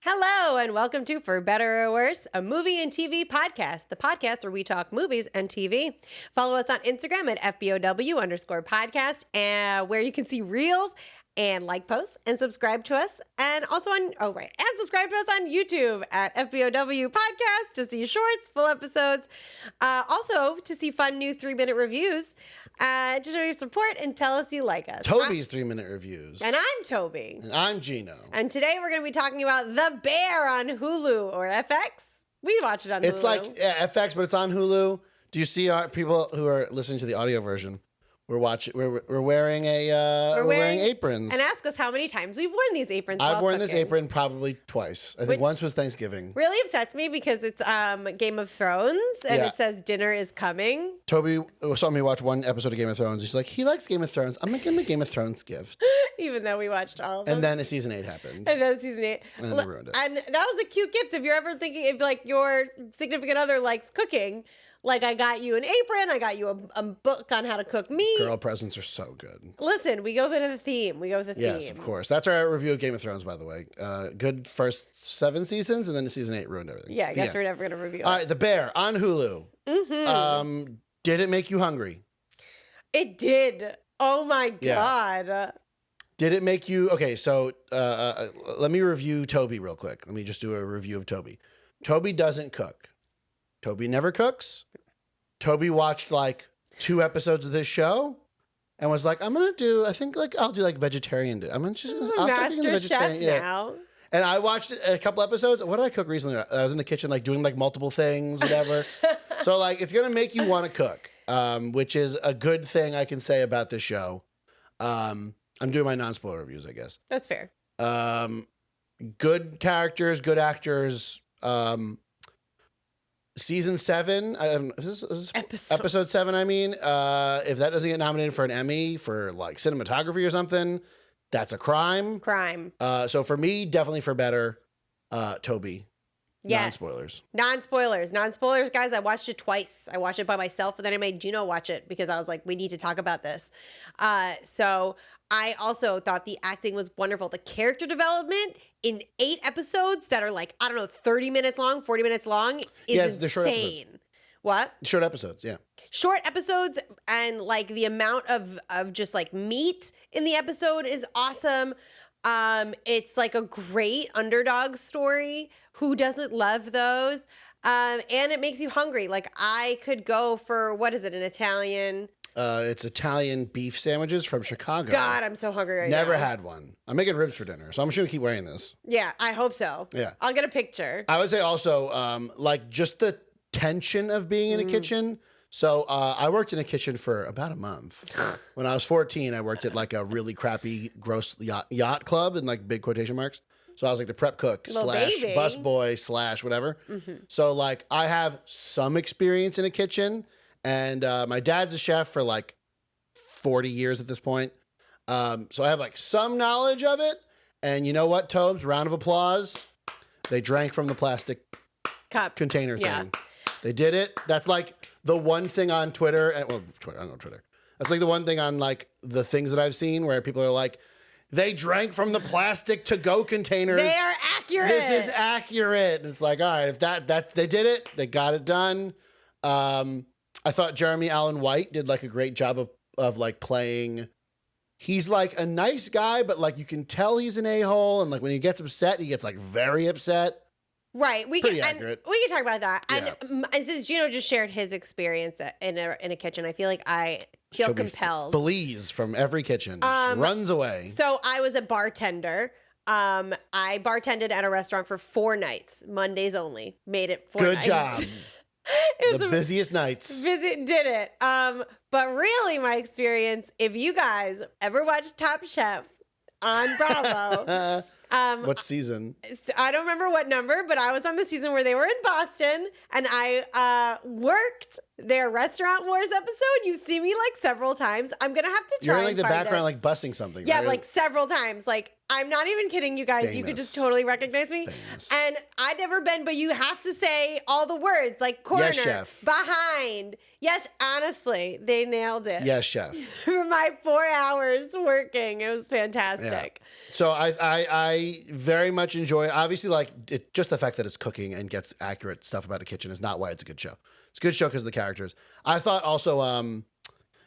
Hello, and welcome to For Better or Worse, a movie and TV podcast, the podcast where we talk movies and TV. Follow us on Instagram at FBOW_podcast, and where you can see reels and like posts and subscribe to us. And also and subscribe to us on YouTube at FBOW Podcast to see shorts, full episodes. Also to see fun new 3-minute reviews, to show your support and tell us you like us. Toby's 3-minute reviews. And I'm Toby. And I'm Gino. And today we're going to be talking about The Bear on Hulu or FX. We watch it on Hulu. It's like FX, but it's on Hulu. Do you see our people who are listening to the audio version? We're wearing aprons. And ask us how many times we've worn these aprons. I've worn this apron probably twice. I think once was Thanksgiving. Really upsets me because it's Game of Thrones and it says dinner is coming. Toby saw me watch one episode of Game of Thrones. He's like, he likes Game of Thrones. I'm going to give him a Game of Thrones gift. Even though we watched all of them. And then season 8 happened. And then season 8. And then they ruined it. And that was a cute gift if you're ever thinking if like your significant other likes cooking. Like, I got you an apron. I got you a book on how to cook meat. Girl presents are so good. Listen, we go with the theme. Yes, of course. That's our review of Game of Thrones, by the way. Good first 7 seasons, and then season 8 ruined everything. Yeah, I guess we're never going to review it. All right, The Bear on Hulu. Mm-hmm. Did it make you hungry? It did. Oh, my God. Did it make you... Okay, so let me review Toby real quick. Let me just do a review of Toby. Toby doesn't cook. Toby never cooks. Toby watched like 2 episodes of this show and was like, I'll do vegetarian. Master chef now. And I watched a couple episodes. What did I cook recently? I was in the kitchen, like doing like multiple things, whatever. So like, it's going to make you want to cook, which is a good thing I can say about this show. I'm doing my non-spoiler reviews, I guess. That's fair. Good characters, good actors, Season 7, episode 7, I mean, if that doesn't get nominated for an Emmy for like cinematography or something, that's a crime. So for me, definitely for better, Toby. Yes. Non-spoilers, guys. I watched it twice. I watched it by myself, and then I made Gino watch it because I was like, we need to talk about this. So I also thought the acting was wonderful. The character development in 8 episodes that are like, I don't know, 30 minutes long, 40 minutes long is insane. Short episodes. What? Short episodes, yeah. Short episodes, and like the amount of just like meat in the episode is awesome. It's like a great underdog story. Who doesn't love those? And it makes you hungry. Like I could go for, what is it, an Italian... It's Italian beef sandwiches from Chicago. God, I'm so hungry right now. Never had one. I'm making ribs for dinner, so I'm just going to keep wearing this. Yeah, I hope so. Yeah. I'll get a picture. I would say also, like, just the tension of being in a kitchen. So I worked in a kitchen for about a month. When I was 14, I worked at, like, a really crappy, gross yacht club in, like, big quotation marks. So I was, like, the prep cook / busboy / whatever. Mm-hmm. So, like, I have some experience in a kitchen. And my dad's a chef for like 40 years at this point. So I have like some knowledge of it. And you know what, Tobes? Round of applause. They drank from the plastic cup container thing. They did it. That's like the one thing on Twitter. I don't know Twitter. That's like the one thing on like the things that I've seen where people are like, they drank from the plastic to-go containers. They are accurate. This is accurate. And it's like, all right, if they did it, they got it done. I thought Jeremy Allen White did like a great job of like playing. He's like a nice guy, but like you can tell he's an a-hole, and like when he gets upset, he gets like very upset. Right. Pretty accurate. We can talk about that. Yeah. And since Gino just shared his experience in a kitchen, I feel like I feel compelled. Flees from every kitchen. Runs away. So I was a bartender. I bartended at a restaurant for 4 nights, Mondays only. Made it 4 nights. Good job. The busiest nights. Did it. But really my experience, if you guys ever watch Top Chef on Bravo. What season? I don't remember what number, but I was on the season where they were in Boston, and I worked their Restaurant Wars episode. You see me like several times. I'm going to have to try. You're in like the background, like bussing something. Yeah, right? like several times. Like I'm not even kidding, you guys. You could just Famous. totally recognize me. Famous. And I'd never been, but you have to say all the words like corner, Yes, chef. behind. Yes, honestly, they nailed it. Yes, chef. For my 4 hours working, it was fantastic. So I very much enjoy it. Obviously, like just the fact that it's cooking and gets accurate stuff about a kitchen is not why it's a good show. It's a good show because of the characters. I thought also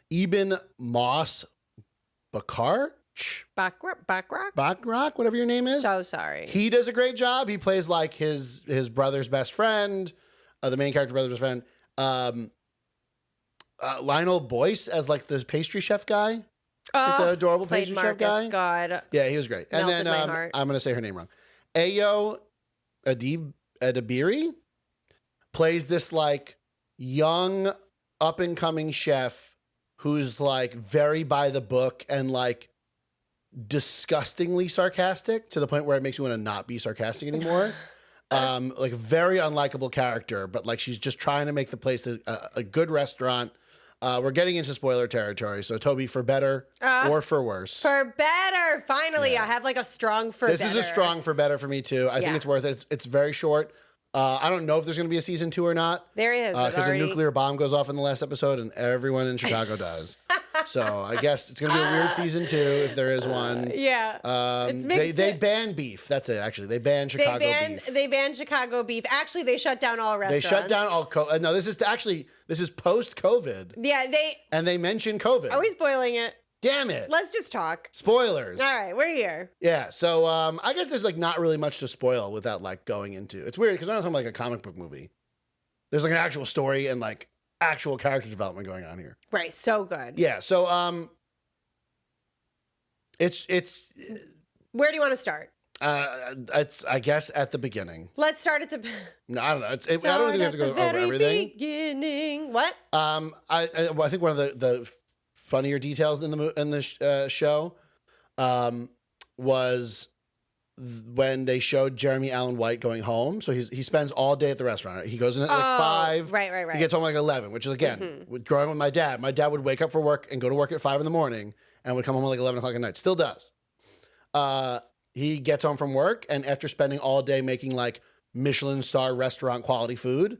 Eben Moss Bakar. Backrack, whatever your name is. So sorry. He does a great job. He plays like his brother's best friend, the main character brother's best friend. Lionel Boyce as like the pastry chef guy, like the adorable played pastry Marcus, chef guy. God. Yeah, he was great. And Melted then my heart. I'm gonna say her name wrong. Ayo Adibiri plays this like young up and coming chef who's like very by the book and like disgustingly sarcastic to the point where it makes me want to not be sarcastic anymore. Like a very unlikable character, but like she's just trying to make the place a good restaurant. We're getting into spoiler territory, so Toby, for better or for worse? For better. Finally, Yeah. I have like a strong for This better. is a strong for better for me too. I think it's worth it. It's very short. I don't know if there's going to be a season 2 or not. There is. Because a nuclear bomb goes off in the last episode and everyone in Chicago dies. So I guess it's going to be a weird season 2 if there is one. Yeah. It's They ban beef. That's it, actually. They ban Chicago beef. They banned Chicago beef. Actually, they shut down all restaurants. They shut down all no, this is post-COVID. Yeah, And they mention COVID. Are we spoiling it? Damn it. Let's just talk. Spoilers. All right, we're here. Yeah, so I guess there's like not really much to spoil without like going into. It's weird because I'm not talking like a comic book movie. There's like an actual story and like actual character development going on here. Right, so good. Yeah, so it's Where do you want to start? it's I guess at the beginning. Let's start at the No, I don't know. I don't think we have to go over everything. Beginning. What? Well, I think one of the funnier details in the show was when they showed Jeremy Allen White going home. So he spends all day at the restaurant. He goes in at like 5. Right. He gets home at like 11, which is again, growing up with my dad. My dad would wake up for work and go to work at 5 in the morning and would come home at like 11 o'clock at night. Still does. He gets home from work and after spending all day making like Michelin star restaurant quality food,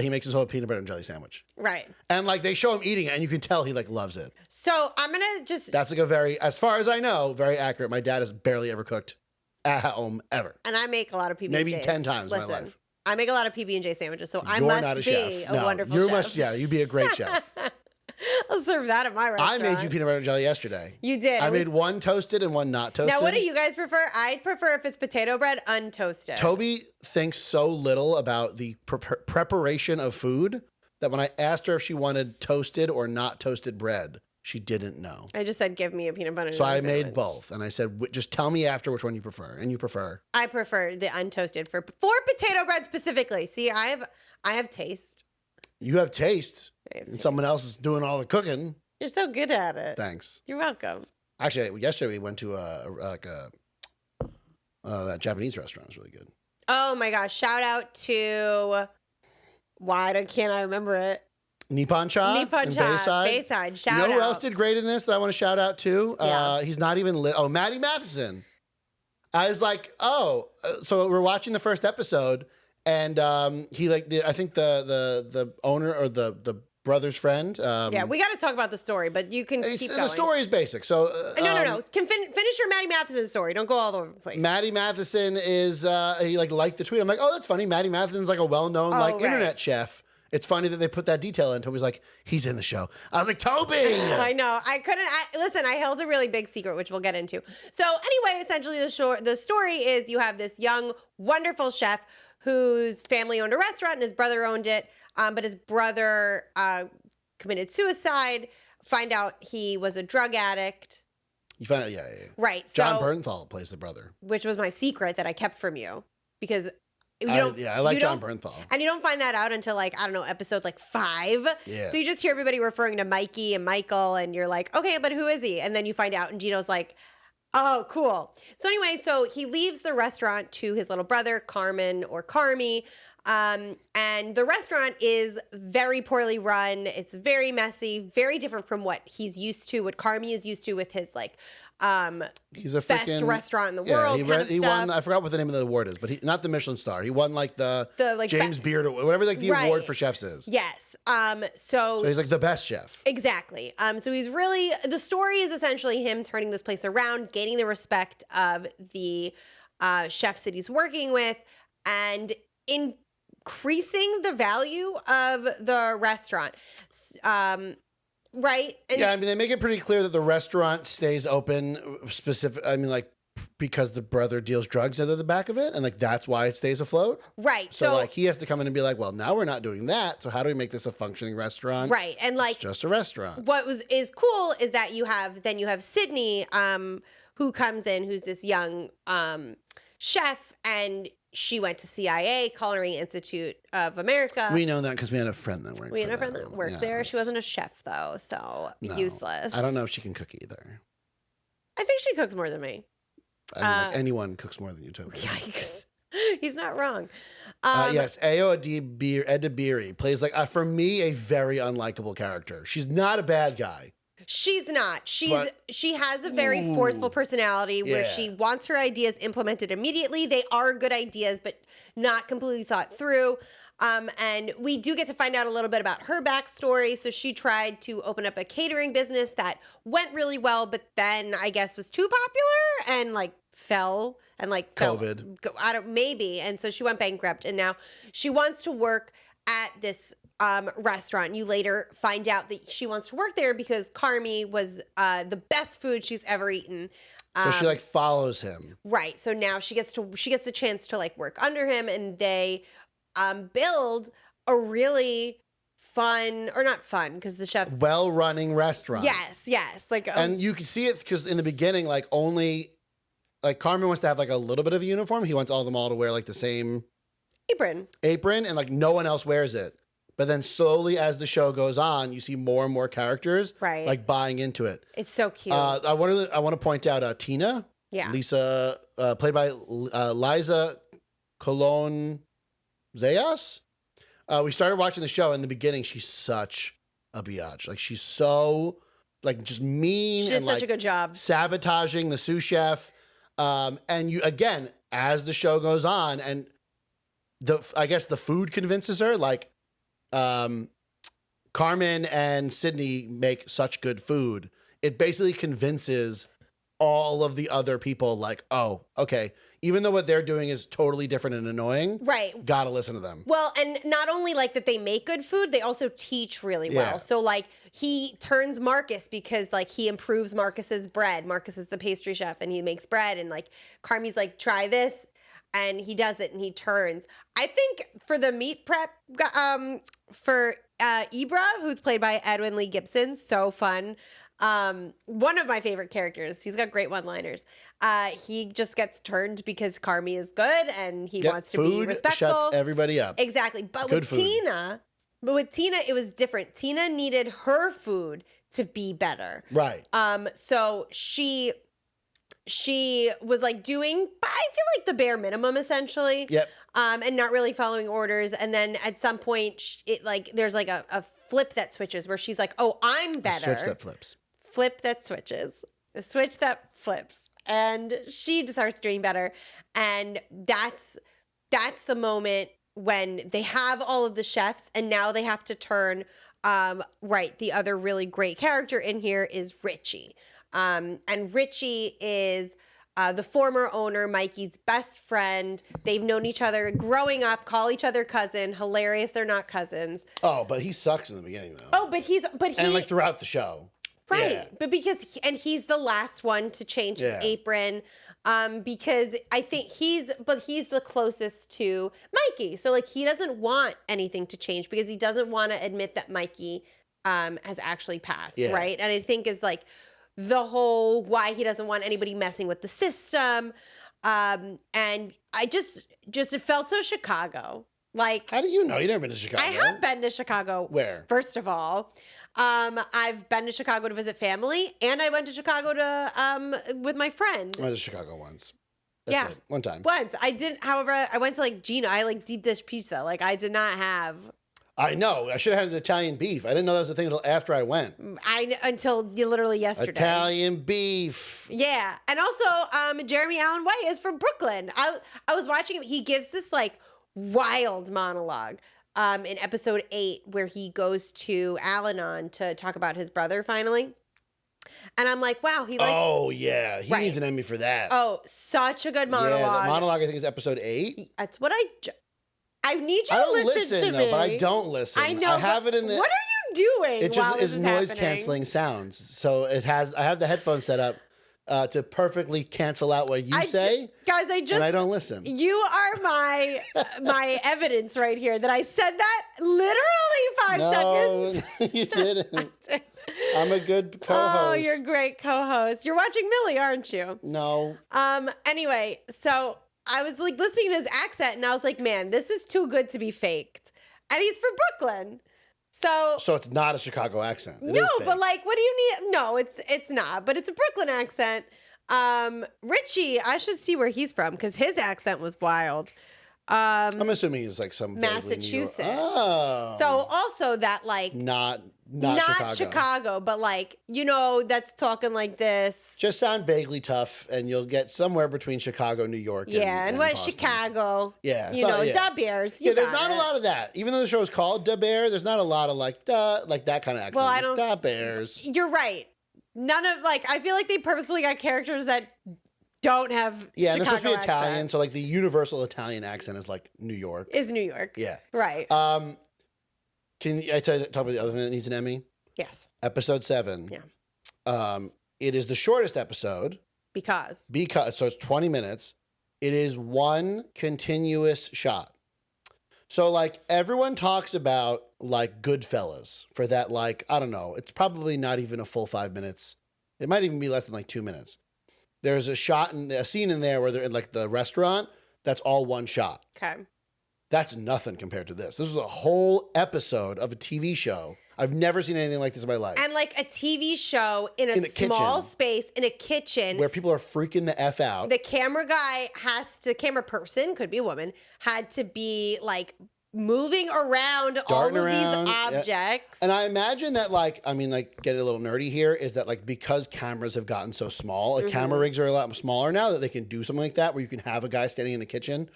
he makes himself a peanut butter and jelly sandwich. Right. And like they show him eating it and you can tell he like loves it. So I'm going to just... That's like a very, as far as I know, very accurate. My dad has barely ever cooked at home ever. And I make a lot of PB&Js. Maybe 10 times in my life. I make a lot of PB&J sandwiches, so I You're must not a be chef. a wonderful chef. You'd be a great chef. I'll serve that at my I restaurant. made you peanut butter and jelly yesterday. You did. I made one toasted and one not toasted. Now, what do you guys prefer? I'd prefer if it's potato bread untoasted. Toby thinks so little about the preparation of food that when I asked her if she wanted toasted or not toasted bread, she didn't know. I just said, give me a peanut butter and So I jelly made sandwich. both. And I said, just tell me after which one you prefer. And you prefer. I prefer the untoasted for potato bread specifically. See, I have taste. You have taste. I have And taste. someone else is doing all the cooking. You're so good at it. Thanks. You're welcome. Actually, yesterday we went to that Japanese restaurant. It was really good. Oh my gosh! Shout out to can't I remember it? Nippon Cha. Nippon in Cha, Bayside. Bayside. Shout You know out. who else did great in this that I want to shout out to? Yeah. He's not even Matty Matheson. I was like, so we're watching the first episode, and he I think the owner or the brother's friend. Yeah, we got to talk about the story, but you can keep going. The story is basic. So No. Finish your Maddie Matheson story. Don't go all over the place. Matty Matheson is he liked the tweet. I'm like, oh, that's funny. Matty Matheson's like a well-known right. internet chef. It's funny that they put that detail in. Toby's like, he's in the show. I was like, Toby. I know. Listen, I held a really big secret, which we'll get into. So anyway, essentially the story is you have this young, wonderful chef whose family owned a restaurant and his brother owned it. But his brother committed suicide. Find out he was a drug addict. You find out, yeah. Right. John so, Bernthal plays the brother. which was my secret that I kept from you because I like John Bernthal. And you don't find that out until episode 5. Yeah. So you just hear everybody referring to Mikey and Michael and you're like, okay, but who is he? And then you find out and Gino's like, oh, cool. So anyway, so he leaves the restaurant to his little brother, Carmen or Carmi. And the restaurant is very poorly run. It's very messy, very different from what he's used to, what Carmi is used to with his He's a best freaking restaurant in the world. He won. I forgot what the name of the award is, but not the Michelin star. He won like the James Beard or whatever like the award for chefs is. Yes. So he's like the best chef. Exactly. So he's really, the story is essentially him turning this place around, gaining the respect of the chefs that he's working with, and increasing the value of the restaurant. Right? And yeah, I mean, they make it pretty clear that the restaurant stays open because the brother deals drugs out of the back of it, and like that's why it stays afloat. Right. So like he has to come in and be like, well, now we're not doing that. So how do we make this a functioning restaurant? Right. And like it's just a restaurant. What is cool is that you have Sydney, who comes in, who's this young chef, and she went to CIA, Culinary Institute of America. We know that because we had a friend that worked. We had a friend that worked there. She wasn't a chef though, so useless. I don't know if she can cook either. I think she cooks more than me. I mean, like anyone cooks more than you, Toby. Yikes. He's not wrong. Yes, Ayo Edebiri plays like, for me, a very unlikable character. She's not a bad guy. She's not. She has a very forceful personality where she wants her ideas implemented immediately. They are good ideas, but not completely thought through. And we do get to find out a little bit about her backstory. So she tried to open up a catering business that went really well, but then I guess was too popular and like fell and like COVID. Maybe. And so she went bankrupt, and now she wants to work at this restaurant. You later find out that she wants to work there because Carmy was the best food she's ever eaten. So she like follows him. Right. So now she gets the chance to like work under him, and they build a really fun, or not fun, because the chef's well-running restaurant. Yes. Like, and you can see it because in the beginning, like only like Carmen wants to have like a little bit of a uniform. He wants them all to wear like the same apron, and like no one else wears it. But then slowly, as the show goes on, you see more and more characters like buying into it. It's so cute. I want to point out Tina, Lisa, played by Liza Colon Zayas. We started watching the show. In the beginning, she's such a biatch. Like she's so like just mean. She did and, such like, a good job sabotaging the sous chef. And you again, as the show goes on, and I guess the food convinces her. Like, Carmen and Sydney make such good food. It basically convinces all of the other people, like, oh, okay, even though what they're doing is totally different and annoying, right? Gotta listen to them. Well, and not only like that they make good food, they also teach really well. So like he turns Marcus because like he improves Marcus's bread. Marcus is the pastry chef and he makes bread, and like Carmi's like, try this. And he does it, and he turns. I think for the meat prep, for Ibra, who's played by Edwin Lee Gibson, so fun. One of my favorite characters. He's got great one-liners. He just gets turned because Carmi is good, and he wants to be respectful. Food shuts everybody up. Exactly. But with Tina, it was different. Tina needed her food to be better. Right. So she was like doing, I feel like the bare minimum essentially. Yep. And not really following orders. And then at some point, there's like a flip that switches where she's like, "Oh, I'm better." A switch that flips. Flip that switches. A switch that flips. And she starts doing better. And that's the moment when they have all of the chefs, and now they have to turn. Right. The other really great character in here is Richie. And Richie is the former owner, Mikey's best friend. They've known each other growing up, call each other cousin. Hilarious, they're not cousins. Oh, but he sucks in the beginning, though. Oh, but he and like throughout the show, right? Yeah. But he's the last one to change his apron, because I think he's the closest to Mikey. So like he doesn't want anything to change because he doesn't want to admit that Mikey has actually passed, right? And I think is like the whole why he doesn't want anybody messing with the system. And I just it felt so Chicago. Like, how do you know? You've never been to Chicago. I have been to Chicago. Where? First of all, I've been to Chicago to visit family, and I went to Chicago to with my friend. I went to Chicago once. That's it. One time. Once. I didn't, however, I went to like Gino. I like deep dish pizza. Like I did not have. I know. I should have had Italian beef. I didn't know that was a thing until after I went. Until literally yesterday. Italian beef. Yeah. And also, Jeremy Allen White is from Brooklyn. I was watching him. He gives this like wild monologue in episode 8 where he goes to Al-Anon to talk about his brother finally. And I'm like, wow, he like. Oh, yeah. He needs an Emmy for that. Oh, such a good monologue. Yeah, the monologue, I think, is episode 8. That's what I need you I to don't listen to though, me. but I don't listen. I know. I have it in the. What are you doing? It just while this is is noise happening? canceling sounds. So I have the headphones set up to perfectly cancel out what you say. Guys, and I don't listen. You are my evidence right here that I said that literally 5 seconds. No, you didn't. I'm a good co-host. Oh, you're a great co-host. You're watching Millie, aren't you? No. Anyway, so I was like listening to his accent and I was like, man, this is too good to be faked. And he's from Brooklyn. So it's not a Chicago accent. It no, is fake. but like, what do you need? No, it's not, but it's a Brooklyn accent. Richie, I should see where he's from because his accent was wild. I'm assuming he's like some Massachusetts. Oh. So also that like not Chicago, but like, that's talking like this. Just sound vaguely tough, and you'll get somewhere between Chicago, New York. And what Boston. Chicago? Yeah, Da Bears. Yeah, there's not a lot of that. Even though the show is called Da Bear, there's not a lot of like that kind of accent. Well, I don't. Da Bears. You're right. None of I feel like they purposefully got characters that don't have. Yeah, Chicago and they're supposed to be Italian, accent. so like the universal Italian accent is like New York. Is New York. Yeah. Right. Can I talk about the other thing that needs an Emmy? Yes. Episode 7. Yeah. It is the shortest episode. Because So it's 20 minutes. It is one continuous shot. So like everyone talks about like Goodfellas for that, like, I don't know, it's probably not even a full 5 minutes. It might even be less than like 2 minutes. There's a scene in there where they're in like the restaurant. That's all one shot. okay. That's nothing compared to this. This is a whole episode of a TV show. I've never seen anything like this in my life. And like a TV show in a small kitchen. space in a kitchen Where people are freaking the F out. The camera camera person, could be a woman, had to be like moving around Darting all of around, these yeah. objects. And I imagine that getting a little nerdy here is that like because cameras have gotten so small, like camera rigs are a lot smaller now that they can do something like that where you can have a guy standing in the kitchen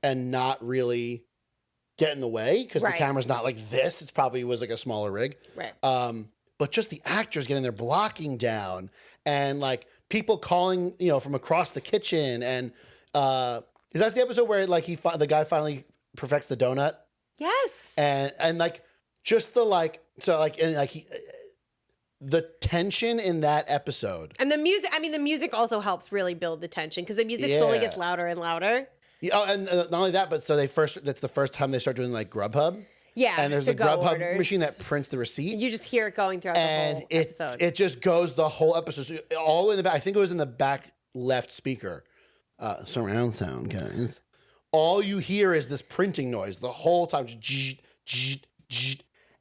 and not really get in the way because the camera's not like this. It probably was like a smaller rig. Right. But just the actors getting their blocking down and like people calling, from across the kitchen. And that's the episode where like the guy finally perfects the donut. Yes. And like just the like, so like, and like the tension in that episode. And the music also helps really build the tension because the music slowly gets louder and louder. Yeah, oh, and not only that, but so that's the first time they start doing like Grubhub. Yeah, and there's a Grubhub machine that prints the receipt. You just hear it going throughout the whole episode. It just goes the whole episode. So all the way in the back. I think it was in the back left speaker. Surround sound, guys. All you hear is this printing noise the whole time.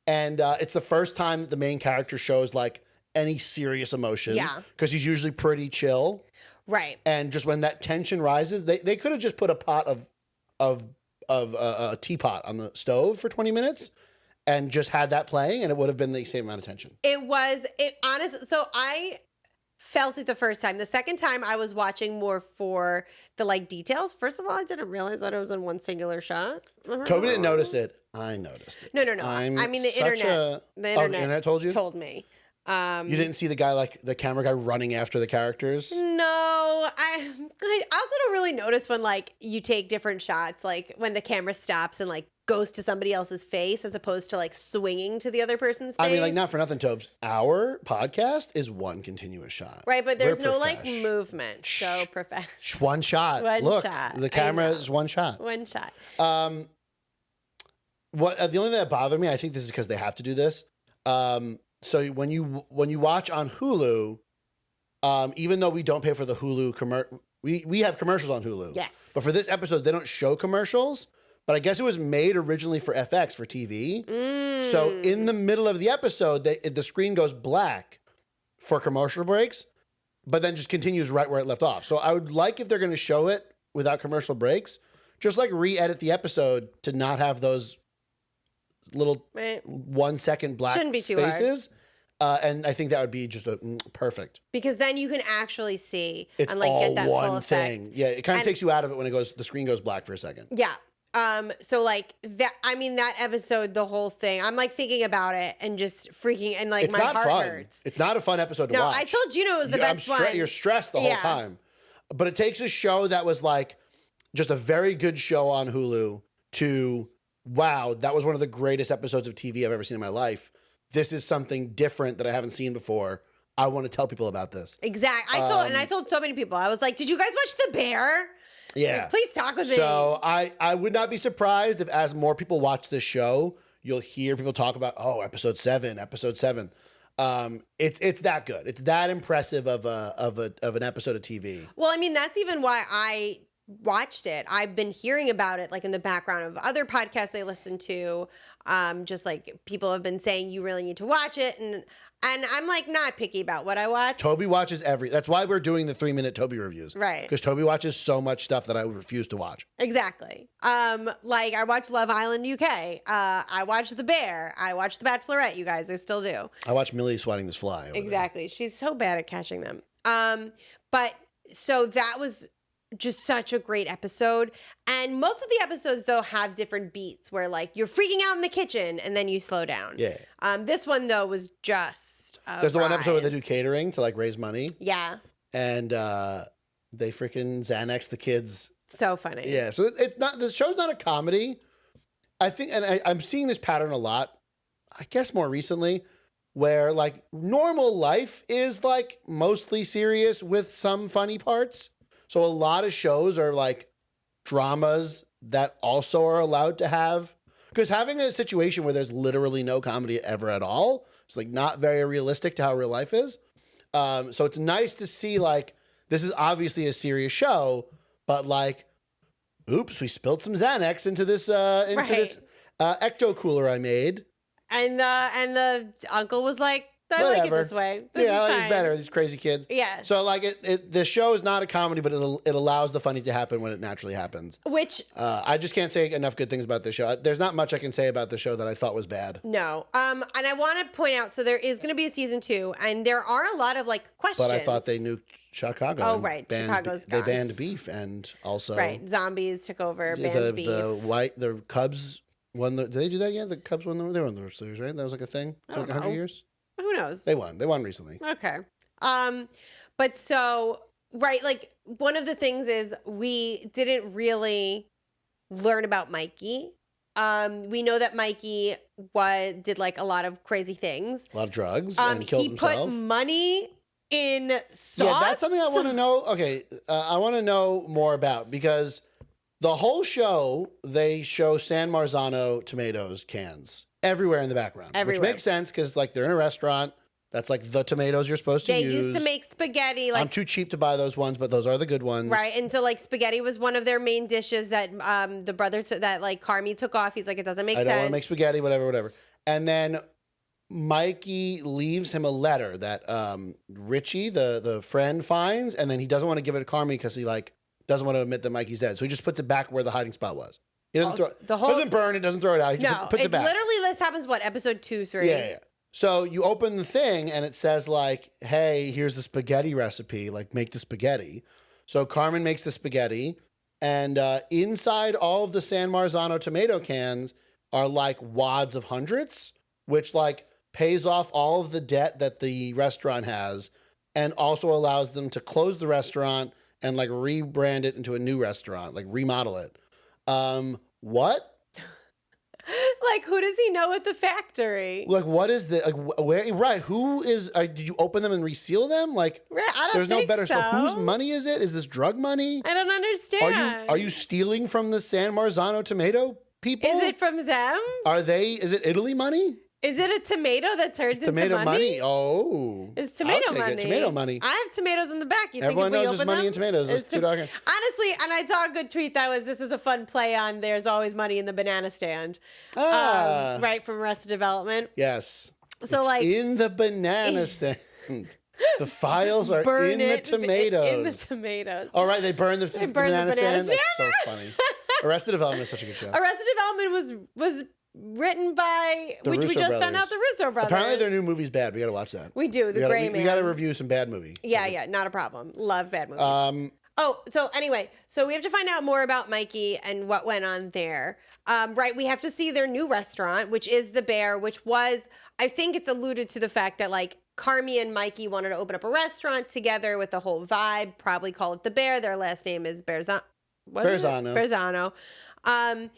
And it's the first time that the main character shows like any serious emotion. Yeah. Because he's usually pretty chill. Right. And just when that tension rises, they could have just put a pot of a teapot on the stove for 20 minutes and just had that playing and it would have been the same amount of tension. Honestly, so I felt it the first time. The second time I was watching more for the like details. First of all, I didn't realize that it was in one singular shot. Toby didn't notice it. I noticed it. No. I mean the internet. The internet told you? Told me. You didn't see the camera guy running after the characters? No, I also don't really notice when like you take different shots, like when the camera stops and like goes to somebody else's face as opposed to like swinging to the other person's face. I mean, like not for nothing, Tobes. Our podcast is one continuous shot. Right, but there's We're no like profesh. movement. Shh. So professional. One shot. One Look, shot. the camera is one shot. One shot. What the only thing that bothered me, I think this is because they have to do this. So when you watch on Hulu, even though we don't pay for the Hulu we have commercials on Hulu. Yes. But for this episode, they don't show commercials. But I guess it was made originally for FX for TV. So in the middle of the episode, the screen goes black for commercial breaks, but then just continues right where it left off. So I would like if they're going to show it without commercial breaks, just like re-edit the episode to not have those little Right. 1 second black Shouldn't be too hard. spaces. And I think that would be just perfect. Because then you can actually see It's and like all get that full one effect. thing. Yeah, it kind of And- takes you out of it when the screen goes black for a second. Yeah. So like that, I mean, that episode, the whole thing, I'm like thinking about it and just freaking, and like It's my not heart fun. hurts. It's not a fun episode to No, watch. I told Gino it was the best one. You're stressed the whole Yeah. time. But it takes a show that was like just a very good show on Hulu to, wow, that was one of the greatest episodes of TV I've ever seen in my life. This is something different that I haven't seen before. I want to tell people about this. Exactly. I told so many people. I was like, "Did you guys watch The Bear? Yeah. Like, please talk with me." So I would not be surprised if as more people watch this show, you'll hear people talk about, oh, episode 7. It's that good. It's that impressive of an episode of TV. Well, I mean, that's even why I watched it. I've been hearing about it like in the background of other podcasts they listen to. Just like people have been saying you really need to watch it, and I'm like not picky about what I watch. Toby watches that's why we're doing the 3-minute Toby reviews. Right. Because Toby watches so much stuff that I refuse to watch. Exactly. Like I watched Love Island UK. I watched The Bear. I watched The Bachelorette, you guys. I still do. I watch Millie swatting this fly. Exactly. She's so bad at catching them. But so that was just such a great episode. And most of the episodes though have different beats where like you're freaking out in the kitchen and then you slow down. Yeah. This one though was just There's the one episode where they ride. do catering to like raise money. Yeah. And they freaking Xanax the kids. So funny. Yeah. So it's not, the show's not a comedy. I think, and I'm seeing this pattern a lot, I guess more recently, where like normal life is like mostly serious with some funny parts. So a lot of shows are like dramas that also are allowed to have, because having a situation where there's literally no comedy ever at all, it's like not very realistic to how real life is. So it's nice to see like, this is obviously a serious show, but like, oops, we spilled some Xanax into this ecto cooler I made. And the uncle was like, I like it Whatever. this way. This is Yeah, fine. it's better. These crazy kids. Yeah. So like the show is not a comedy, but it allows the funny to happen when it naturally happens. Which I just can't say enough good things about the show. There's not much I can say about the show that I thought was bad. no. And I want to point out, so there is going to be a season 2, and there are a lot of like questions. But I thought they knew Chicago. Oh, and right. banned Chicago's They gone. banned beef and also Right. Zombies took over, banned beef. the Cubs won the. Did they do that yet? The Cubs won. They won the World Series, right? That was like a thing for I like don't 100 know. years. Who knows? They won. They won recently. Okay. But so, right, like one of the things is we didn't really learn about Mikey. We know that Mikey did like a lot of crazy things. A lot of drugs and killed He himself. put money in sauce. Yeah, that's something I want to know. Okay, I want to know more about, because the whole show, they show San Marzano tomatoes cans everywhere in the background. Everywhere. Which makes sense because like they're in a restaurant. That's like the tomatoes you're supposed to They use. used to make spaghetti, like I'm too cheap to buy those ones, but those are the good ones. right. And so like spaghetti was one of their main dishes that the brother that like Carmi took off. He's like, it doesn't make I sense. don't want to make spaghetti, whatever. And then Mikey leaves him a letter that Richie, the friend, finds, and then he doesn't want to give it to Carmi because he like doesn't want to admit that Mikey's dead. So he just puts it back where the hiding spot was. He doesn't doesn't burn it, doesn't throw it out. He just puts it back. Literally this happens episode 2, 3. Yeah. So you open the thing and it says like, hey, here's the spaghetti recipe. Like, make the spaghetti. So Carmen makes the spaghetti, and inside all of the San Marzano tomato cans are like wads of hundreds, which like pays off all of the debt that the restaurant has, and also allows them to close the restaurant and like rebrand it into a new restaurant, like remodel it. What? Like, who does he know at the factory? Like, what is the, like, where, right? Who is, did you open them and reseal them? Like, Right, I don't there's no think better so. stuff. Whose money is it? Is this drug money? I don't understand. Are you stealing from the San Marzano tomato people? Is it from them? Is it Italy money? Is it a tomato that turns into Tomato money? Oh. It's tomato I'll take money. it. Tomato money. I have tomatoes in the back. You Everyone think if we knows there's open money them, in tomatoes. Those it's $2. Honestly, and I saw a good tweet that was, this is a fun play on there's always money in the banana stand. Right, from Arrested Development. Yes. So, It's like, in the banana stand. The files are burn in the it tomatoes. in the tomatoes. All right, they burn the burn the banana banana stand. That's so funny. Arrested Development is such a good show. Arrested Development was written by, The which we Russo just found out brothers. the Russo brothers. Apparently their new movie's bad. We got to watch that. We do, The Gray Man. We got to review some bad movie. Yeah, not a problem. Love bad movies. Oh, so anyway, so we have to find out more about Mikey and what went on there. Right, we have to see their new restaurant, which is the Bear, which was, I think it's alluded to the fact that like Carmi and Mikey wanted to open up a restaurant together with the whole vibe, probably call it the Bear. Their last name is Berzano. Berzano. I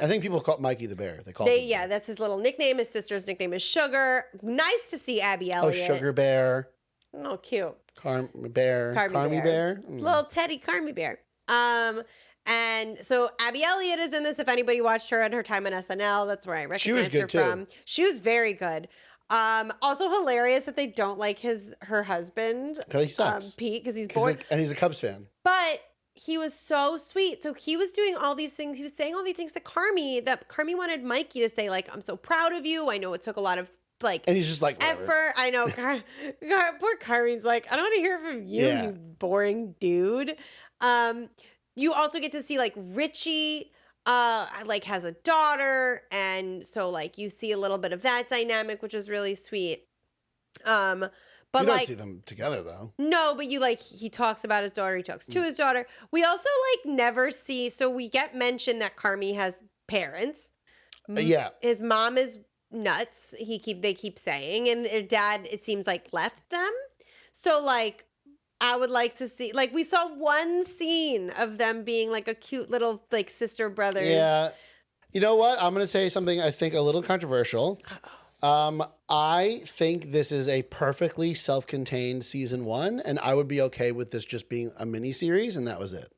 think people call Mikey the Bear. Yeah, that's his little nickname. His sister's nickname is Sugar. Nice to see Abby Elliott. Oh, Sugar Bear. Oh, cute. Carmi Bear. Little Teddy Carmi Bear. And so Abby Elliott is in this. If anybody watched her in her time on SNL, that's where I recognized her from. She was very good. Also hilarious that they don't like her husband. Because he sucks. Pete, because he's bored. And he's a Cubs fan. But he was so sweet. So he was doing all these things. He was saying all these things to Carmi that Carmi wanted Mikey to say, like, I'm so proud of you. I know it took a lot of and he's just like, whatever. Effort. I know. Poor Carmi's like, I don't want to hear from you, you boring dude. You also get to see like Richie like has a daughter, and so like you see a little bit of that dynamic, which is really sweet. But you don't see them together though. No, but you like he talks about his daughter, he talks to his daughter. We also like never see, so we get mentioned that Carmi has parents. His mom is nuts. They keep saying, and their dad, it seems like, left them. So like I would like to see, like, we saw one scene of them being like a cute little like sister brothers. Yeah. You know what? I'm going to say something I think a little controversial. I think this is a perfectly self-contained season 1, and I would be okay with this just being a mini series, and that was it.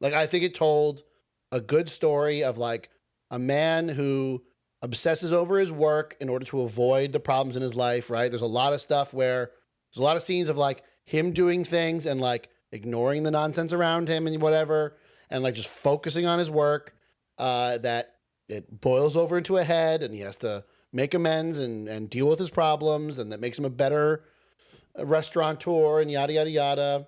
Like, I think it told a good story of like a man who obsesses over his work in order to avoid the problems in his life, right? There's a lot of stuff where there's a lot of scenes of like him doing things and like ignoring the nonsense around him and whatever, and like just focusing on his work, that it boils over into a head and he has to make amends and deal with his problems, and that makes him a better restaurateur and yada, yada, yada.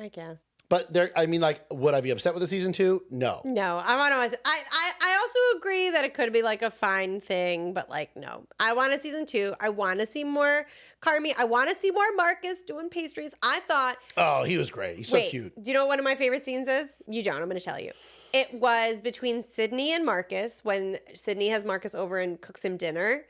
I guess. But there, I mean, like, would I be upset with the season 2? No. No, I also agree that it could be like a fine thing, but like, no. I want a season 2. I want to see more Carmi. I want to see more Marcus doing pastries. I thought. Oh, he was great. He's so cute. Do you know what one of my favorite scenes is? You don't. I'm going to tell you. It was between Sydney and Marcus when Sydney has Marcus over and cooks him dinner.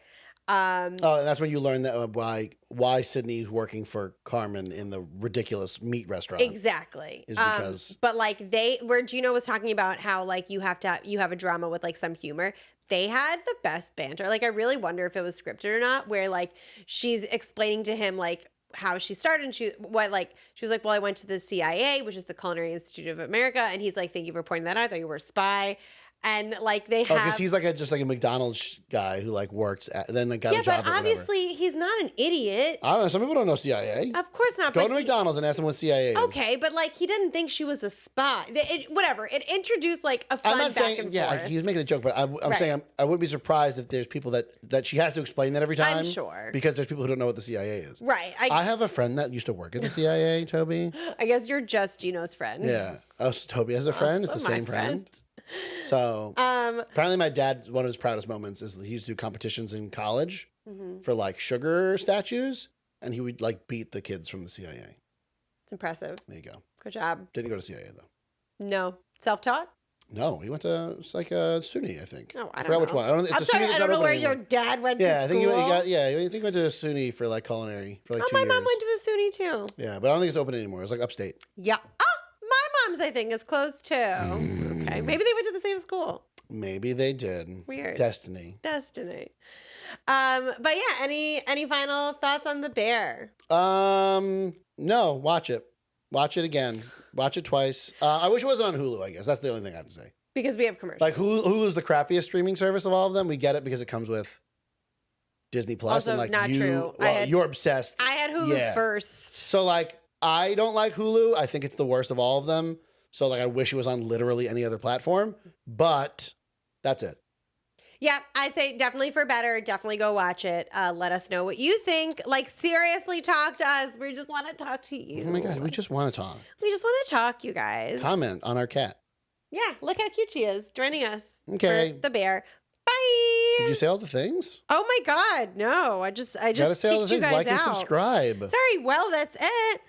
And that's when you learn that why Sydney's working for Carmen in the ridiculous meat restaurant. Exactly. Is because but like where Gino was talking about how like you have a drama with like some humor. They had the best banter. Like I really wonder if it was scripted or not, where like she's explaining to him like how she started, and she was like, well, I went to the CIA, which is the Culinary Institute of America, and he's like, thank you for pointing that out. I thought you were a spy. And like they have, because he's like just like a McDonald's guy who like works at, then like got a job. Yeah, but obviously he's not an idiot. I don't know. Some people don't know CIA. Of course not. Go to McDonald's and ask them what CIA is. Okay, but like he didn't think she was a spy. Whatever. It introduced like a fun back and forth. Yeah, he was making a joke, but I'm saying I wouldn't be surprised if there's people that she has to explain that every time. I'm sure, because there's people who don't know what the CIA is. Right. I have a friend that used to work at the CIA. Toby. I guess you're just Gino's friend. Yeah. Oh, so Toby has a friend. It's the same friend. So apparently my dad, one of his proudest moments is he used to do competitions in college for like sugar statues, and he would like beat the kids from the CIA. It's impressive. There you go. Good job. Didn't go to CIA though. No. Self-taught? No, he went to like a SUNY, I think. Oh, I forgot which one. I don't know. I don't know where your dad went to school. I think I think he went to a SUNY for like culinary for like 2 years. My mom went to a SUNY too. Yeah, but I don't think it's open anymore. It was like upstate. Yeah. My mom's, I think, is closed too. Okay. Maybe they went to the same school. Maybe they did. Weird. Destiny. But yeah, any final thoughts on The Bear? No, watch it. Watch it again. Watch it twice. I wish it wasn't on Hulu, I guess. That's the only thing I have to say. Because we have commercials. Like Hulu's the crappiest streaming service of all of them. We get it because it comes with Disney Plus. Also, and like not true. You're obsessed. I had Hulu first. So like I don't like Hulu. I think it's the worst of all of them. So like I wish it was on literally any other platform. But that's it. Yeah, I'd say definitely for better. Definitely go watch it. Let us know what you think. Like, seriously, talk to us. We just want to talk to you. Oh my God, we just want to talk. We just want to talk, you guys. Comment on our cat. Yeah, look how cute she is joining us. Okay. For the bear. Bye. Did you say all the things? Oh my God, no! I just Gotta say all the kicked you things. guys Like and out. subscribe. Sorry. Well, that's it.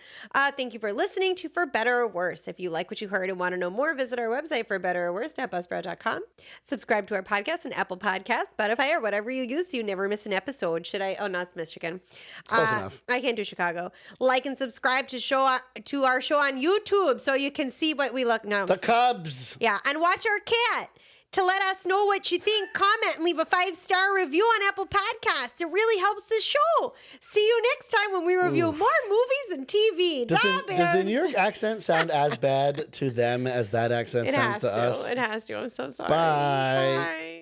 Thank you for listening to For Better or Worse. If you like what you heard and want to know more, visit our website for betterorworse.buzzsprout.com. Subscribe to our podcast on Apple Podcasts, Spotify, or whatever you use so you never miss an episode. Should I? Oh, no, it's Michigan. Close enough. I can't do Chicago. Like and subscribe to our show on YouTube so you can see what we look now. The Cubs. Yeah, and watch our cat. To let us know what you think, comment and leave a 5-star review on Apple Podcasts. It really helps the show. See you next time when we review more movies and TV. Does the New York accent sound as bad to them as that accent sounds to us? It has to. I'm so sorry. Bye. Bye.